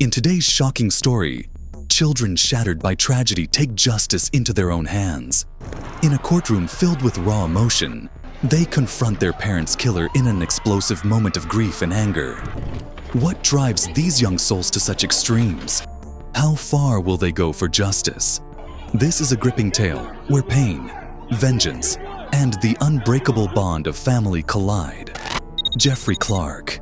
In today's shocking story, children shattered by tragedy take justice into their own hands. In a courtroom filled with raw emotion, they confront their parents' killer in an explosive moment of grief and anger. What drives these young souls to such extremes? How far will they go for justice? This is a gripping tale where pain, vengeance, and the unbreakable bond of family collide. Jeffrey Clark.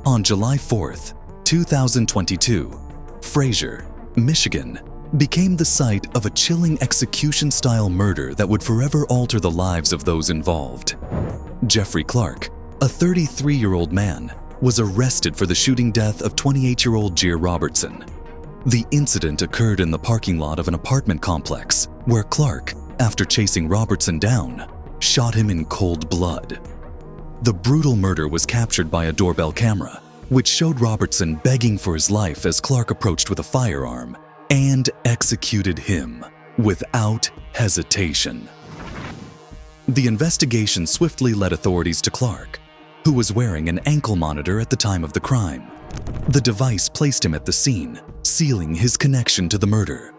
On July 4th, 2022, Fraser, Michigan, became the site of a chilling execution-style murder that would forever alter the lives of those involved. Jeffrey Clark, a 33-year-old man, was arrested for the shooting death of 28-year-old Jer Robertson. The incident occurred in the parking lot of an apartment complex, where Clark, after chasing Robertson down, shot him in cold blood. The brutal murder was captured by a doorbell camera, which showed Robertson begging for his life as Clark approached with a firearm and executed him without hesitation. The investigation swiftly led authorities to Clark, who was wearing an ankle monitor at the time of the crime. The device placed him at the scene, sealing his connection to the murder.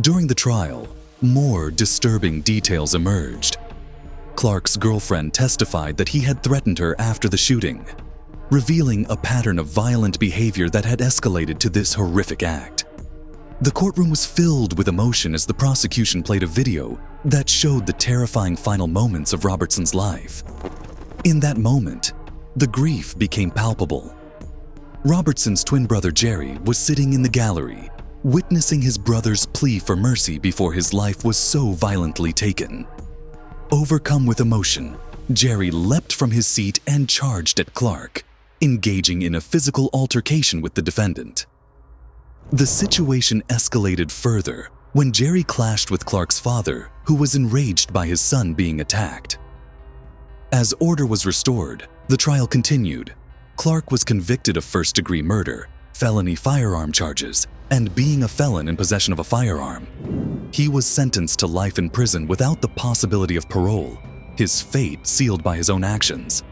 During the trial, more disturbing details emerged. Clark's girlfriend testified that he had threatened her after the shooting, revealing a pattern of violent behavior that had escalated to this horrific act. The courtroom was filled with emotion as the prosecution played a video that showed the terrifying final moments of Robertson's life. In that moment, the grief became palpable. Robertson's twin brother Jerry was sitting in the gallery, witnessing his brother's plea for mercy before his life was so violently taken. Overcome with emotion, Jerry leapt from his seat and charged at Clark, engaging in a physical altercation with the defendant. The situation escalated further when Jerry clashed with Clark's father, who was enraged by his son being attacked. As order was restored, the trial continued. Clark was convicted of first-degree murder, felony firearm charges, and being a felon in possession of a firearm. He was sentenced to life in prison without the possibility of parole, his fate sealed by his own actions.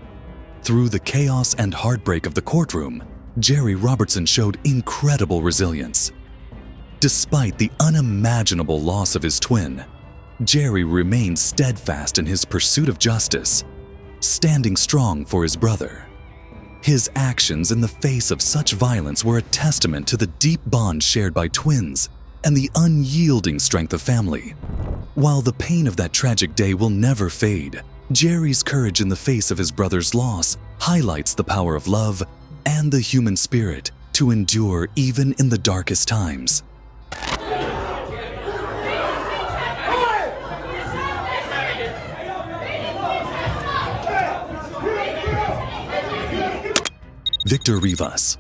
Through the chaos and heartbreak of the courtroom, Jerry Robertson showed incredible resilience. Despite the unimaginable loss of his twin, Jerry remained steadfast in his pursuit of justice, standing strong for his brother. His actions in the face of such violence were a testament to the deep bond shared by twins and the unyielding strength of family. While the pain of that tragic day will never fade, Jerry's courage in the face of his brother's loss highlights the power of love and the human spirit to endure even in the darkest times. Victor Rivas.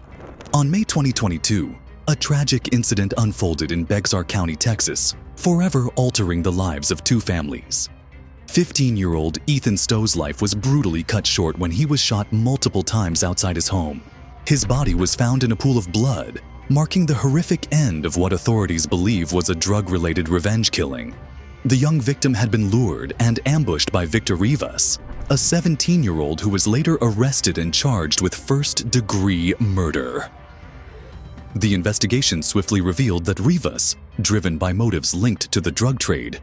On May 2022, a tragic incident unfolded in Bexar County, Texas, forever altering the lives of two families. 15-year-old Ethan Stowe's life was brutally cut short when he was shot multiple times outside his home. His body was found in a pool of blood, marking the horrific end of what authorities believe was a drug-related revenge killing. The young victim had been lured and ambushed by Victor Rivas, a 17-year-old who was later arrested and charged with first-degree murder. The investigation swiftly revealed that Rivas, driven by motives linked to the drug trade,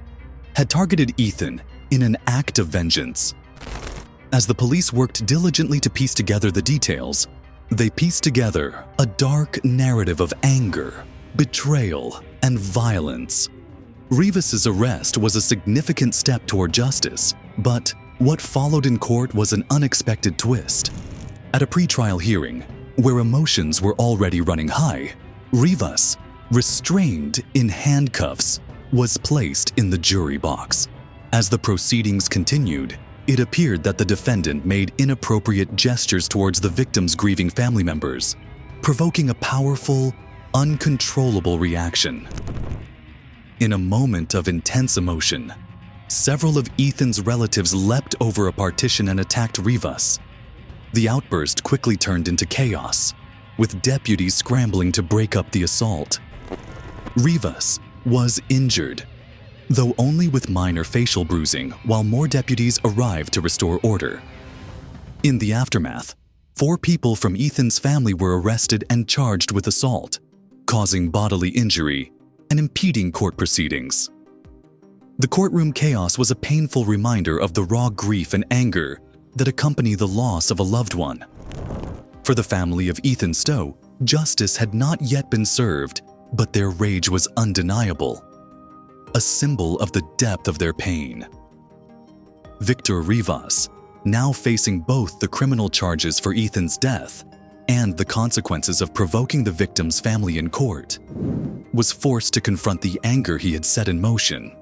had targeted Ethan in an act of vengeance. As the police worked diligently to piece together the details, they pieced together a dark narrative of anger, betrayal, and violence. Rivas's arrest was a significant step toward justice, but what followed in court was an unexpected twist. At a pretrial hearing, where emotions were already running high, Rivas, restrained in handcuffs, was placed in the jury box. As the proceedings continued, it appeared that the defendant made inappropriate gestures towards the victim's grieving family members, provoking a powerful, uncontrollable reaction. In a moment of intense emotion, several of Ethan's relatives leapt over a partition and attacked Rivas. The outburst quickly turned into chaos, with deputies scrambling to break up the assault. Rivas was injured, though only with minor facial bruising, while more deputies arrived to restore order. In the aftermath, 4 people from Ethan's family were arrested and charged with assault, causing bodily injury and impeding court proceedings. The courtroom chaos was a painful reminder of the raw grief and anger that accompany the loss of a loved one. For the family of Ethan Stowe, justice had not yet been served, but their rage was undeniable, a symbol of the depth of their pain. Victor Rivas, now facing both the criminal charges for Ethan's death and the consequences of provoking the victim's family in court, was forced to confront the anger he had set in motion.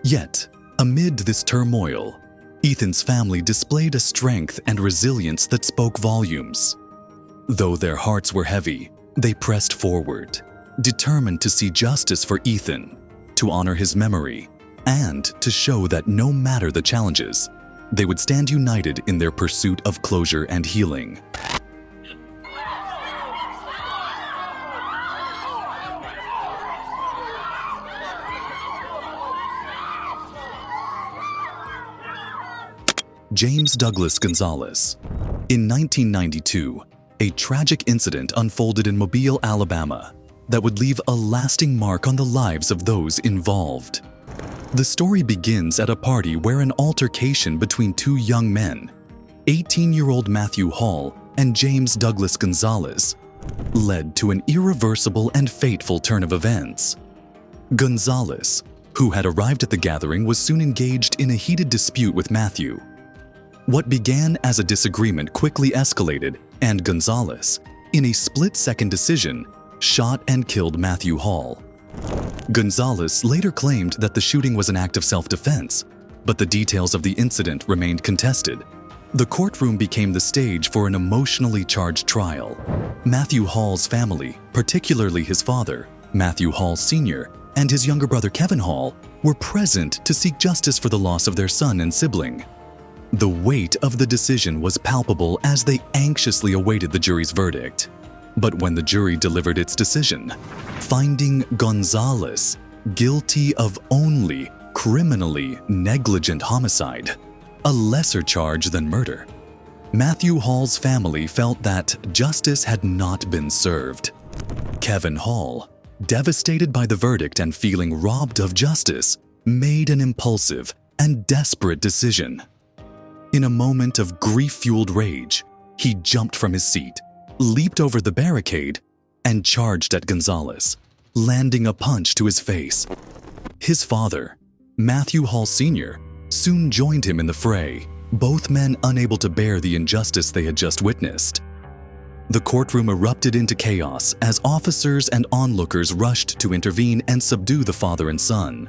Yet, amid this turmoil, Ethan's family displayed a strength and resilience that spoke volumes. Though their hearts were heavy, they pressed forward, determined to see justice for Ethan, to honor his memory, and to show that no matter the challenges, they would stand united in their pursuit of closure and healing. James Douglas Gonzalez. In 1992, a tragic incident unfolded in Mobile, Alabama, that would leave a lasting mark on the lives of those involved. The story begins at a party where an altercation between 2 young men, 18-year-old Matthew Hall and James Douglas Gonzalez, led to an irreversible and fateful turn of events. Gonzalez, who had arrived at the gathering, was soon engaged in a heated dispute with Matthew. What began as a disagreement quickly escalated, and Gonzalez, in a split-second decision, shot and killed Matthew Hall. Gonzalez later claimed that the shooting was an act of self-defense, but the details of the incident remained contested. The courtroom became the stage for an emotionally charged trial. Matthew Hall's family, particularly his father, Matthew Hall Sr., and his younger brother Kevin Hall, were present to seek justice for the loss of their son and sibling. The weight of the decision was palpable as they anxiously awaited the jury's verdict. But when the jury delivered its decision, finding Gonzalez guilty of only criminally negligent homicide, a lesser charge than murder, Matthew Hall's family felt that justice had not been served. Kevin Hall, devastated by the verdict and feeling robbed of justice, made an impulsive and desperate decision. In a moment of grief-fueled rage, he jumped from his seat, leaped over the barricade, and charged at Gonzalez, landing a punch to his face. His father, Matthew Hall Sr., soon joined him in the fray, both men unable to bear the injustice they had just witnessed. The courtroom erupted into chaos as officers and onlookers rushed to intervene and subdue the father and son.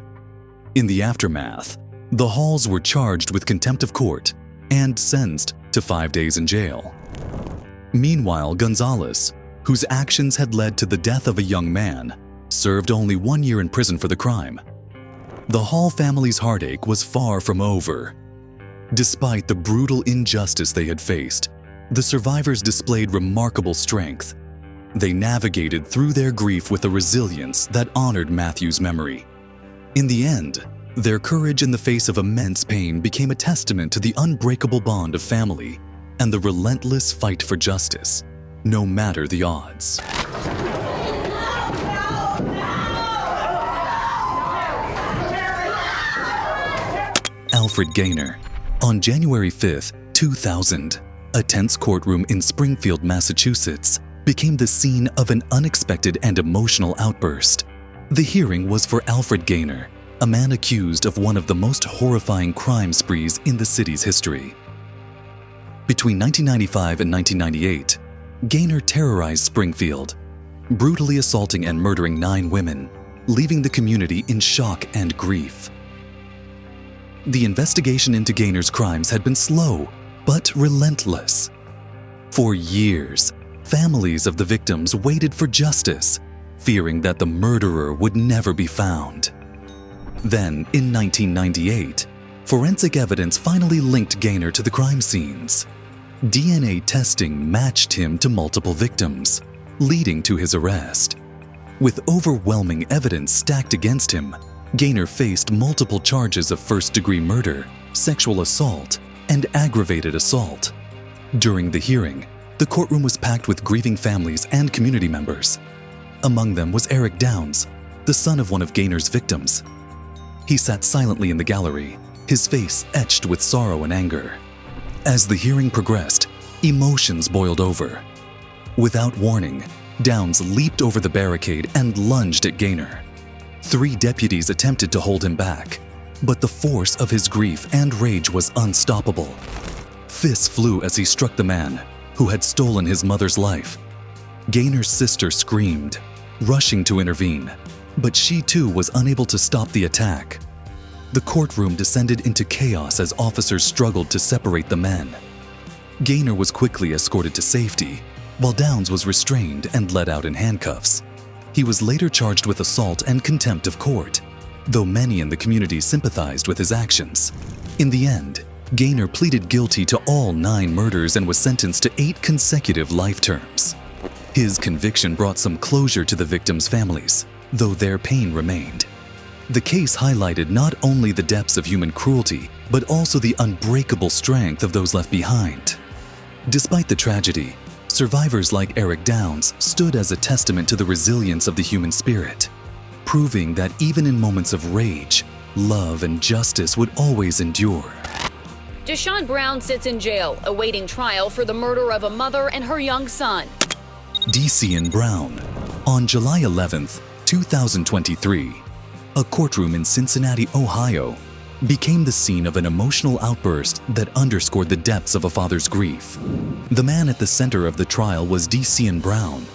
In the aftermath, the Halls were charged with contempt of court and sentenced to 5 days in jail. Meanwhile, Gonzalez, whose actions had led to the death of a young man, served only 1 year in prison for the crime. The Hall family's heartache was far from over. Despite the brutal injustice they had faced, the survivors displayed remarkable strength. They navigated through their grief with a resilience that honored Matthew's memory. In the end, their courage in the face of immense pain became a testament to the unbreakable bond of family and the relentless fight for justice, no matter the odds. Alfred Gaynor. On January 5, 2000, a tense courtroom in Springfield, Massachusetts, became the scene of an unexpected and emotional outburst. The hearing was for Alfred Gaynor, a man accused of one of the most horrifying crime sprees in the city's history. Between 1995 and 1998, Gaynor terrorized Springfield, brutally assaulting and murdering 9 women, leaving the community in shock and grief. The investigation into Gaynor's crimes had been slow, but relentless. For years, families of the victims waited for justice, fearing that the murderer would never be found. Then, in 1998, forensic evidence finally linked Gaynor to the crime scenes. DNA testing matched him to multiple victims, leading to his arrest. With overwhelming evidence stacked against him, Gaynor faced multiple charges of first-degree murder, sexual assault, and aggravated assault. During the hearing, the courtroom was packed with grieving families and community members. Among them was Eric Downs, the son of one of Gaynor's victims. He sat silently in the gallery, his face etched with sorrow and anger. As the hearing progressed, emotions boiled over. Without warning, Downs leaped over the barricade and lunged at Gaynor. 3 deputies attempted to hold him back, but the force of his grief and rage was unstoppable. Fists flew as he struck the man who had stolen his mother's life. Gaynor's sister screamed, rushing to intervene, but she too was unable to stop the attack. The courtroom descended into chaos as officers struggled to separate the men. Gaynor was quickly escorted to safety, while Downs was restrained and led out in handcuffs. He was later charged with assault and contempt of court, though many in the community sympathized with his actions. In the end, Gaynor pleaded guilty to all 9 murders and was sentenced to 8 consecutive life terms. His conviction brought some closure to the victims' families, though their pain remained. The case highlighted not only the depths of human cruelty, but also the unbreakable strength of those left behind. Despite the tragedy, survivors like Eric Downs stood as a testament to the resilience of the human spirit, proving that even in moments of rage, love and justice would always endure. Deshaun Brown sits in jail, awaiting trial for the murder of a mother and her young son. DC and Brown. On July 11, 2023, a courtroom in Cincinnati, Ohio, became the scene of an emotional outburst that underscored the depths of a father's grief. The man at the center of the trial was DC Brown,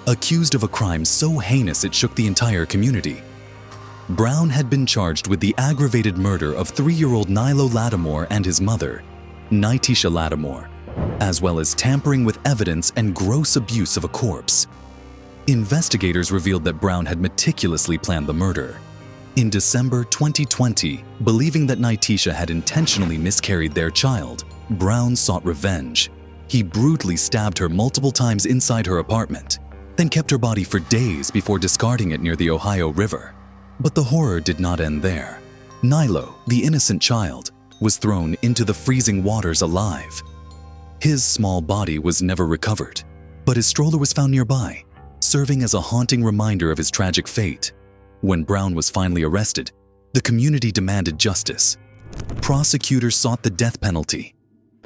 accused of a crime so heinous it shook the entire community. Brown had been charged with the aggravated murder of 3-year-old Nilo Lattimore and his mother, Nitisha Lattimore, as well as tampering with evidence and gross abuse of a corpse. Investigators revealed that Brown had meticulously planned the murder. In December 2020, believing that Nitisha had intentionally miscarried their child, Brown sought revenge. He brutally stabbed her multiple times inside her apartment, then kept her body for days before discarding it near the Ohio River. But the horror did not end there. Nilo, the innocent child, was thrown into the freezing waters alive. His small body was never recovered, but his stroller was found nearby, serving as a haunting reminder of his tragic fate. When Brown was finally arrested, the community demanded justice. Prosecutors sought the death penalty,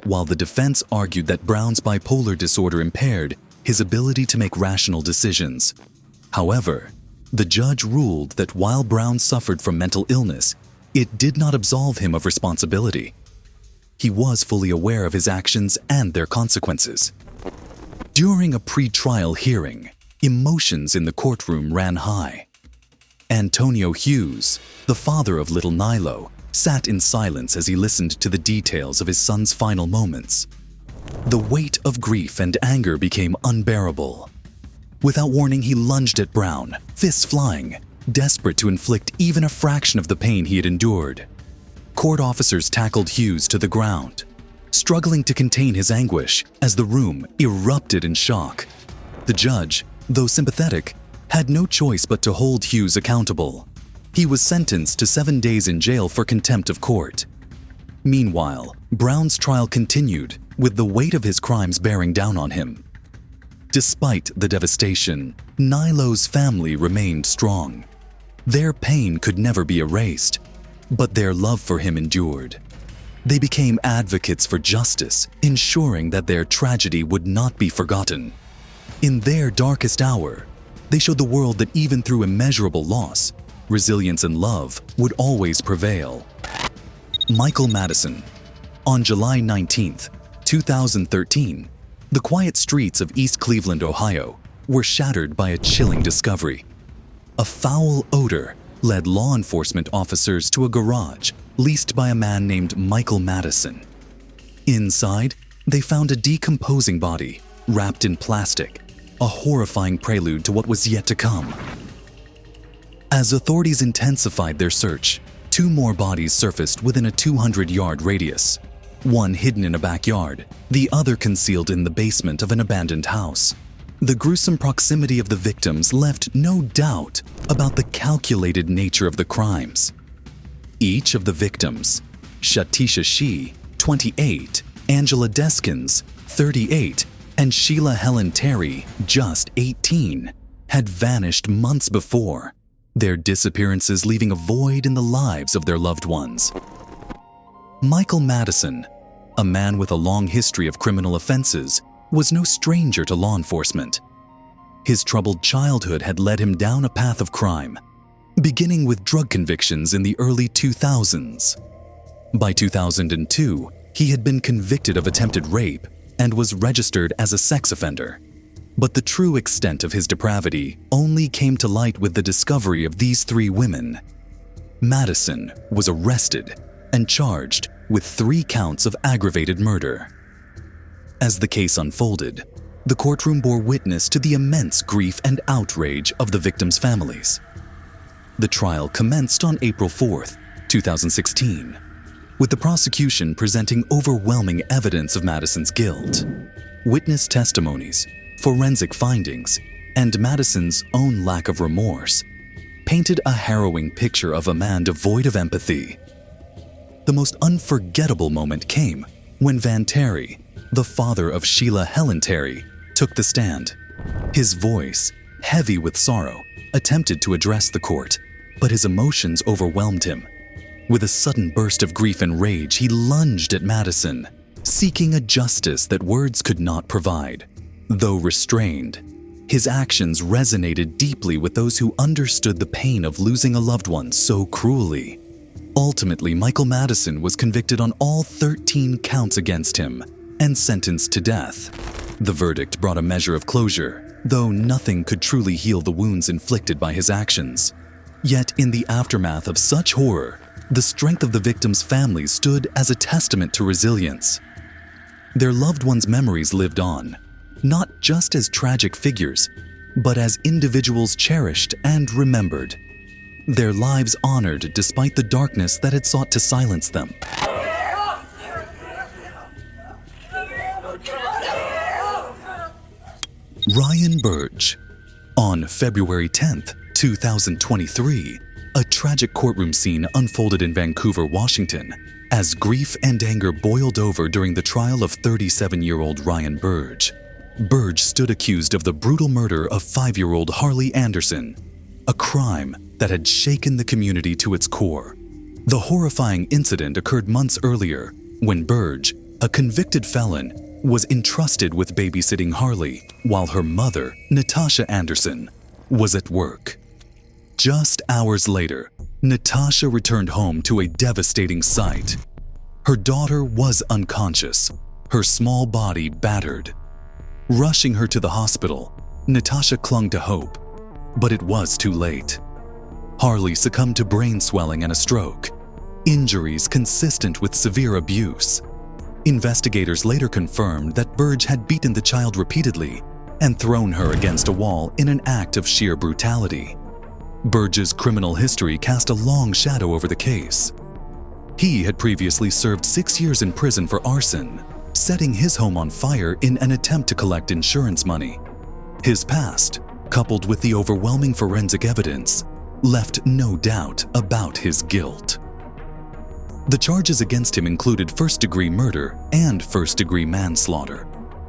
while the defense argued that Brown's bipolar disorder impaired his ability to make rational decisions. However, the judge ruled that while Brown suffered from mental illness, it did not absolve him of responsibility. He was fully aware of his actions and their consequences. During a pre-trial hearing, emotions in the courtroom ran high. Antonio Hughes, the father of little Nilo, sat in silence as he listened to the details of his son's final moments. The weight of grief and anger became unbearable. Without warning, he lunged at Brown, fists flying, desperate to inflict even a fraction of the pain he had endured. Court officers tackled Hughes to the ground, struggling to contain his anguish as the room erupted in shock. The judge, though sympathetic, had no choice but to hold Hughes accountable. He was sentenced to 7 days in jail for contempt of court. Meanwhile, Brown's trial continued, with the weight of his crimes bearing down on him. Despite the devastation, Nilo's family remained strong. Their pain could never be erased, but their love for him endured. They became advocates for justice, ensuring that their tragedy would not be forgotten. In their darkest hour, they showed the world that even through immeasurable loss, resilience and love would always prevail. Michael Madison. On July 19, 2013, the quiet streets of East Cleveland, Ohio, were shattered by a chilling discovery. A foul odor led law enforcement officers to a garage leased by a man named Michael Madison. Inside, they found a decomposing body wrapped in plastic, a horrifying prelude to what was yet to come. As authorities intensified their search, 2 more bodies surfaced within a 200-yard radius. One hidden in a backyard, the other concealed in the basement of an abandoned house. The gruesome proximity of the victims left no doubt about the calculated nature of the crimes. Each of the victims, Shatisha Shee, 28, Angela Deskins, 38, and Sheila Helen Terry, just 18, had vanished months before, their disappearances leaving a void in the lives of their loved ones. Michael Madison, a man with a long history of criminal offenses, was no stranger to law enforcement. His troubled childhood had led him down a path of crime, beginning with drug convictions in the early 2000s. By 2002, he had been convicted of attempted rape and was registered as a sex offender. But the true extent of his depravity only came to light with the discovery of these 3 women. Madison was arrested and charged with 3 counts of aggravated murder. As the case unfolded, the courtroom bore witness to the immense grief and outrage of the victims' families. The trial commenced on April 4, 2016, with the prosecution presenting overwhelming evidence of Madison's guilt. Witness testimonies, forensic findings, and Madison's own lack of remorse painted a harrowing picture of a man devoid of empathy. The most unforgettable moment came when Van Terry, the father of Sheila Helen Terry, took the stand. His voice, heavy with sorrow, attempted to address the court, but his emotions overwhelmed him. With a sudden burst of grief and rage, he lunged at Madison, seeking a justice that words could not provide. Though restrained, his actions resonated deeply with those who understood the pain of losing a loved one so cruelly. Ultimately, Michael Madison was convicted on all 13 counts against him and sentenced to death. The verdict brought a measure of closure, though nothing could truly heal the wounds inflicted by his actions. Yet, in the aftermath of such horror, the strength of the victims' families stood as a testament to resilience. Their loved ones' memories lived on, not just as tragic figures, but as individuals cherished and remembered. Their lives honored despite the darkness that had sought to silence them. Ryan Burge. On February 10th, 2023, a tragic courtroom scene unfolded in Vancouver, Washington, as grief and anger boiled over during the trial of 37-year-old Ryan Burge. Burge stood accused of the brutal murder of 5-year-old Harley Anderson, a crime that had shaken the community to its core. The horrifying incident occurred months earlier when Burge, a convicted felon, was entrusted with babysitting Harley while her mother, Natasha Anderson, was at work. Just hours later, Natasha returned home to a devastating sight. Her daughter was unconscious, her small body battered. Rushing her to the hospital, Natasha clung to hope, but it was too late. Harley succumbed to brain swelling and a stroke, injuries consistent with severe abuse. Investigators later confirmed that Burge had beaten the child repeatedly and thrown her against a wall in an act of sheer brutality. Burge's criminal history cast a long shadow over the case. He had previously served 6 years in prison for arson, setting his home on fire in an attempt to collect insurance money. His past, coupled with the overwhelming forensic evidence, left no doubt about his guilt. The charges against him included first-degree murder and first-degree manslaughter.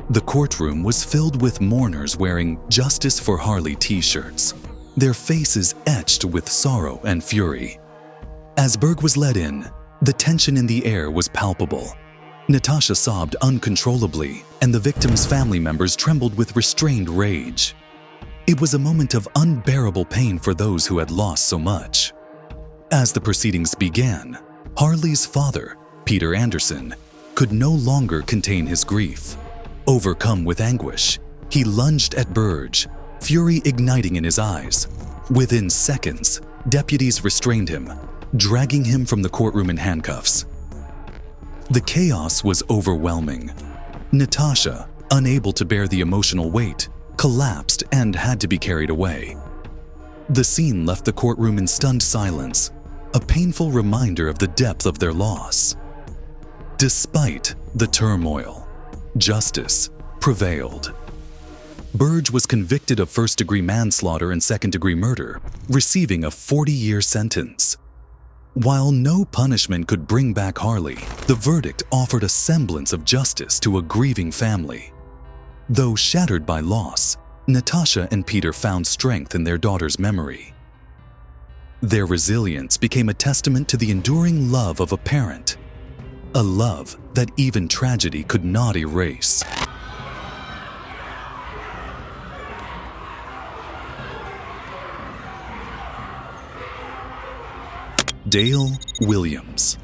The courtroom was filled with mourners wearing "Justice for Harley" t-shirts, their faces etched with sorrow and fury. As Burge was led in, the tension in the air was palpable. Natasha sobbed uncontrollably, and the victims' family members trembled with restrained rage. It was a moment of unbearable pain for those who had lost so much. As the proceedings began, Harley's father, Peter Anderson, could no longer contain his grief. Overcome with anguish, he lunged at Burge, fury igniting in his eyes. Within seconds, deputies restrained him, dragging him from the courtroom in handcuffs. The chaos was overwhelming. Natasha, unable to bear the emotional weight, collapsed and had to be carried away. The scene left the courtroom in stunned silence, a painful reminder of the depth of their loss. Despite the turmoil, justice prevailed. Burge was convicted of first-degree manslaughter and second-degree murder, receiving a 40-year sentence. While no punishment could bring back Harley, the verdict offered a semblance of justice to a grieving family. Though shattered by loss, Natasha and Peter found strength in their daughter's memory. Their resilience became a testament to the enduring love of a parent, a love that even tragedy could not erase. Dale Williams.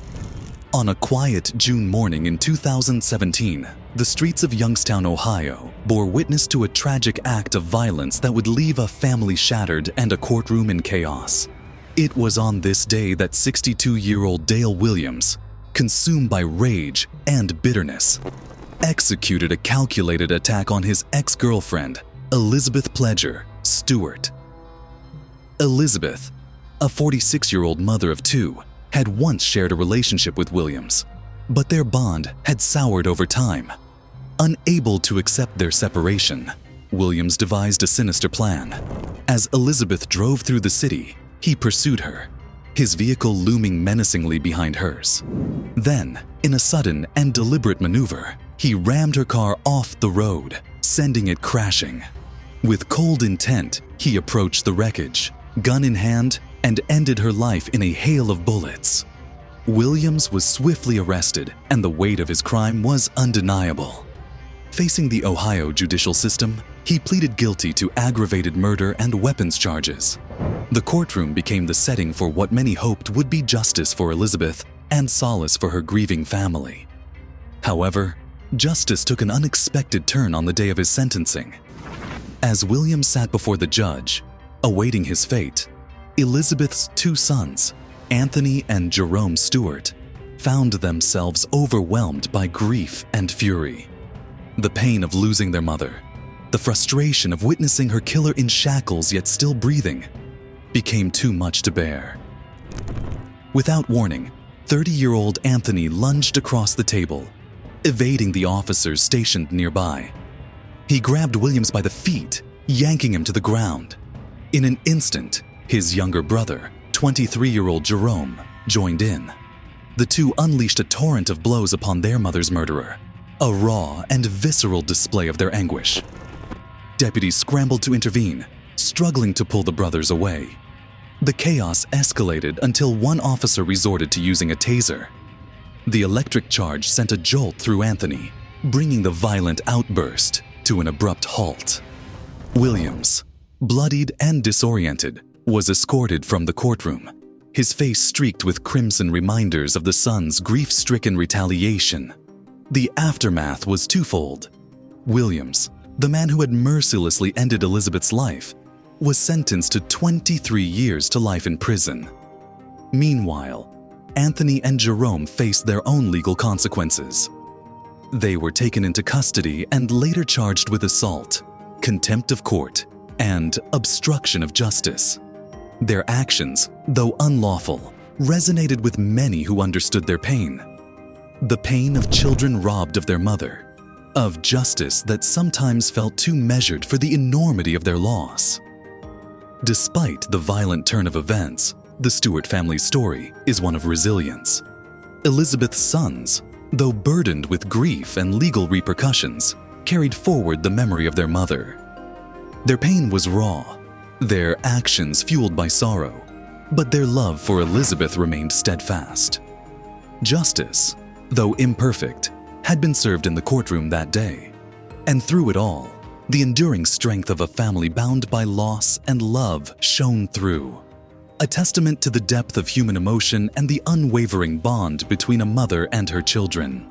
On a quiet June morning in 2017, the streets of Youngstown, Ohio, bore witness to a tragic act of violence that would leave a family shattered and a courtroom in chaos. It was on this day that 62-year-old Dale Williams, consumed by rage and bitterness, executed a calculated attack on his ex-girlfriend, Elizabeth Pledger Stewart. Elizabeth, a 46-year-old mother of two, had once shared a relationship with Williams, but their bond had soured over time. Unable to accept their separation, Williams devised a sinister plan. As Elizabeth drove through the city, he pursued her, his vehicle looming menacingly behind hers. Then, in a sudden and deliberate maneuver, he rammed her car off the road, sending it crashing. With cold intent, he approached the wreckage, gun in hand, and ended her life in a hail of bullets. Williams was swiftly arrested, and the weight of his crime was undeniable. Facing the Ohio judicial system, he pleaded guilty to aggravated murder and weapons charges. The courtroom became the setting for what many hoped would be justice for Elizabeth and solace for her grieving family. However, justice took an unexpected turn on the day of his sentencing. As Williams sat before the judge, awaiting his fate, Elizabeth's two sons, Anthony and Jerome Stewart, found themselves overwhelmed by grief and fury. The pain of losing their mother, the frustration of witnessing her killer in shackles yet still breathing, became too much to bear. Without warning, 30-year-old Anthony lunged across the table, evading the officers stationed nearby. He grabbed Williams by the feet, yanking him to the ground. In an instant, his younger brother, 23-year-old Jerome, joined in. The two unleashed a torrent of blows upon their mother's murderer, a raw and visceral display of their anguish. Deputies scrambled to intervene, struggling to pull the brothers away. The chaos escalated until one officer resorted to using a taser. The electric charge sent a jolt through Anthony, bringing the violent outburst to an abrupt halt. Williams, bloodied and disoriented, was escorted from the courtroom, his face streaked with crimson reminders of the son's grief-stricken retaliation. The aftermath was twofold. Williams, the man who had mercilessly ended Elizabeth's life, was sentenced to 23 years to life in prison. Meanwhile, Anthony and Jerome faced their own legal consequences. They were taken into custody and later charged with assault, contempt of court, and obstruction of justice. Their actions, though unlawful, resonated with many who understood their pain. The pain of children robbed of their mother, of justice that sometimes felt too measured for the enormity of their loss. Despite the violent turn of events, the Stewart family's story is one of resilience. Elizabeth's sons, though burdened with grief and legal repercussions, carried forward the memory of their mother. Their pain was raw, their actions fueled by sorrow, but their love for Elizabeth remained steadfast. Justice, though imperfect, had been served in the courtroom that day, and through it all, the enduring strength of a family bound by loss and love shone through, a testament to the depth of human emotion and the unwavering bond between a mother and her children.